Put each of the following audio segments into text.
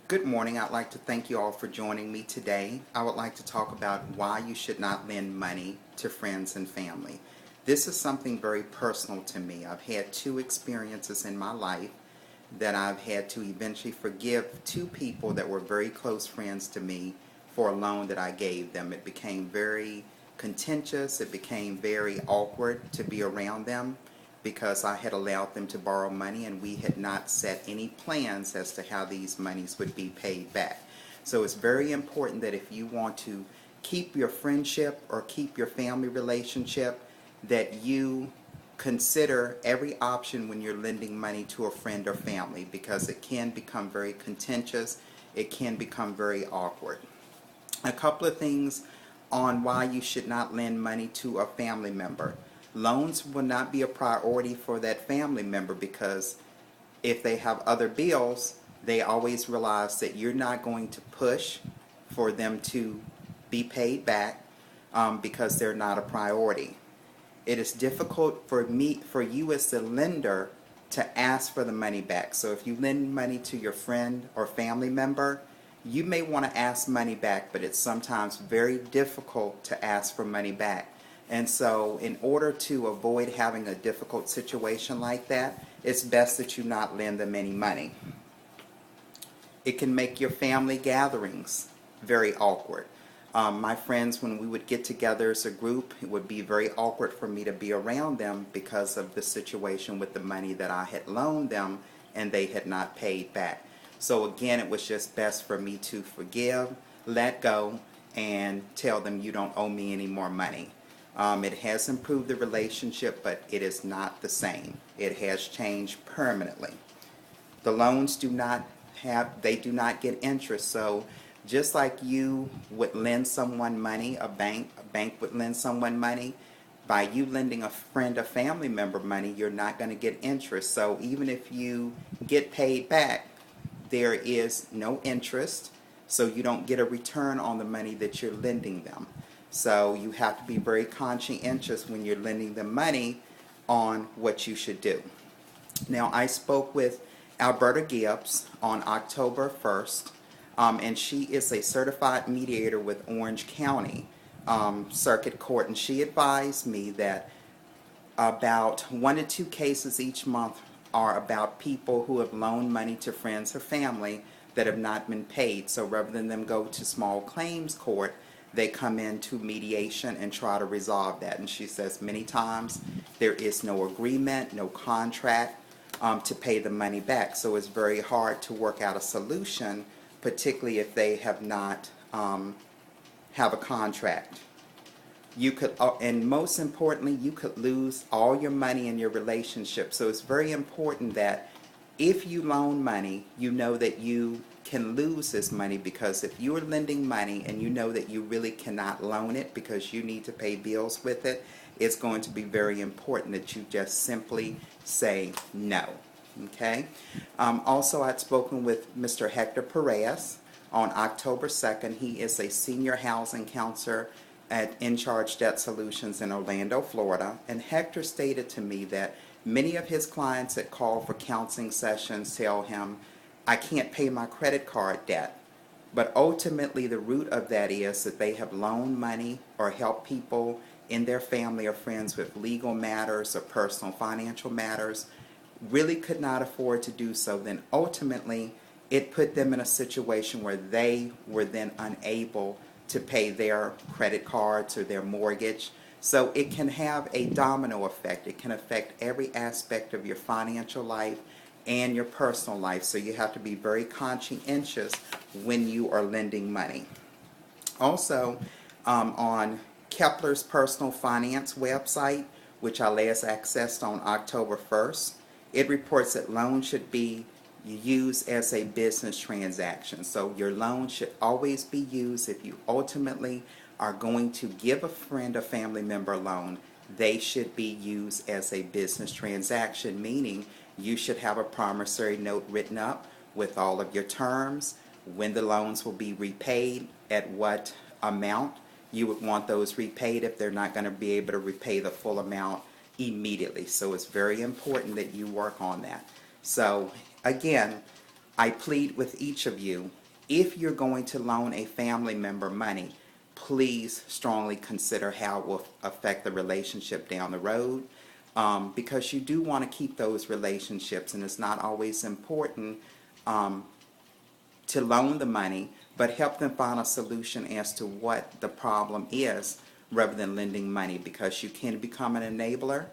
Good morning. I'd like to thank you all for joining me today. I would like to talk about why you should not lend money to friends and family. This is something very personal to me. I've had two experiences in my life that I've had to eventually forgive two people that were very close friends to me for a loan that I gave them. It became very contentious. It became very awkward to be around them because I had allowed them to borrow money and we had not set any plans as to how these monies would be paid back. So it's very important that if you want to keep your friendship or keep your family relationship, that you consider every option when you're lending money to a friend or family, because it can become very contentious. It can become very awkward. A couple of things on why you should not lend money to a family member. Loans will not be a priority for that family member because if they have other bills, they always realize that you're not going to push for them to be paid back because they're not a priority. It is difficult for you as the lender to ask for the money back. So if you lend money to your friend or family member, you may want to ask money back, but it's sometimes very difficult to ask for money back. And so in order to avoid having a difficult situation like that, it's best that you not lend them any money. It can make your family gatherings very awkward. My friends, when we would get together as a group, it would be very awkward for me to be around them because of the situation with the money that I had loaned them and they had not paid back. So again, it was just best for me to forgive, let go, and tell them you don't owe me any more money. It has improved the relationship, but it is not the same. It has changed permanently. The loans do not get interest. So just like you would lend someone money, a bank would lend someone money, by you lending a friend or family member money, you're not going to get interest. So even if you get paid back, there is no interest, so you don't get a return on the money that you're lending them. So you have to be very conscientious when you're lending them money on what you should do. Now, I spoke with Alberta Gibbs on October 1st, and she is a certified mediator with Orange County Circuit Court, and she advised me that about 1 to 2 cases each month are about people who have loaned money to friends or family that have not been paid. So rather than them go to small claims court, they come into mediation and try to resolve that. And she says many times there is no agreement, no contract to pay the money back. So it's very hard to work out a solution, particularly if they have not have a contract. You could, and most importantly, you could lose all your money in your relationship. So it's very important that if you loan money, you know that you can lose this money, because if you are lending money and you know that you really cannot loan it because you need to pay bills with it, it's going to be very important that you just simply say no. Okay? Also, I'd spoken with Mr. Hector Perez on October 2nd. He is a senior housing counselor at In Charge Debt Solutions in Orlando, Florida. And Hector stated to me that many of his clients that call for counseling sessions tell him, I can't pay my credit card debt. But ultimately the root of that is that they have loaned money or helped people in their family or friends with legal matters or personal financial matters, really could not afford to do so. Then ultimately it put them in a situation where they were then unable to pay their credit cards or their mortgage. So it can have a domino effect. It can affect every aspect of your financial life and your personal life. So you have to be very conscientious when you are lending money. Also, on Kepler's personal finance website, which I last accessed on October 1st, it reports that loans should be used as a business transaction. So your loan should always be used, if you ultimately are going to give a friend or family member a loan, they should be used as a business transaction, meaning you should have a promissory note written up with all of your terms, when the loans will be repaid, at what amount you would want those repaid if they're not going to be able to repay the full amount immediately. So it's very important that you work on that. So again, I plead with each of you, if you're going to loan a family member money, please strongly consider how it will affect the relationship down the road, because you do want to keep those relationships, and it's not always important to loan the money, but help them find a solution as to what the problem is rather than lending money, because you can become an enabler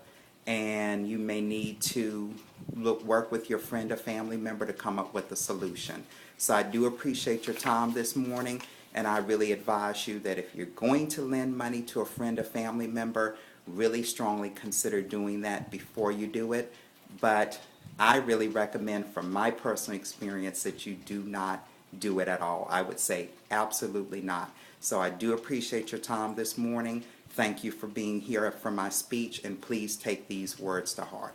and you may need to work with your friend or family member to come up with a solution. So I do appreciate your time this morning, and I really advise you that if you're going to lend money to a friend or family member, really strongly consider doing that before you do it. But I really recommend, from my personal experience, that you do not do it at all. I would say absolutely not. So I do appreciate your time this morning. Thank you for being here for my speech, and please take these words to heart.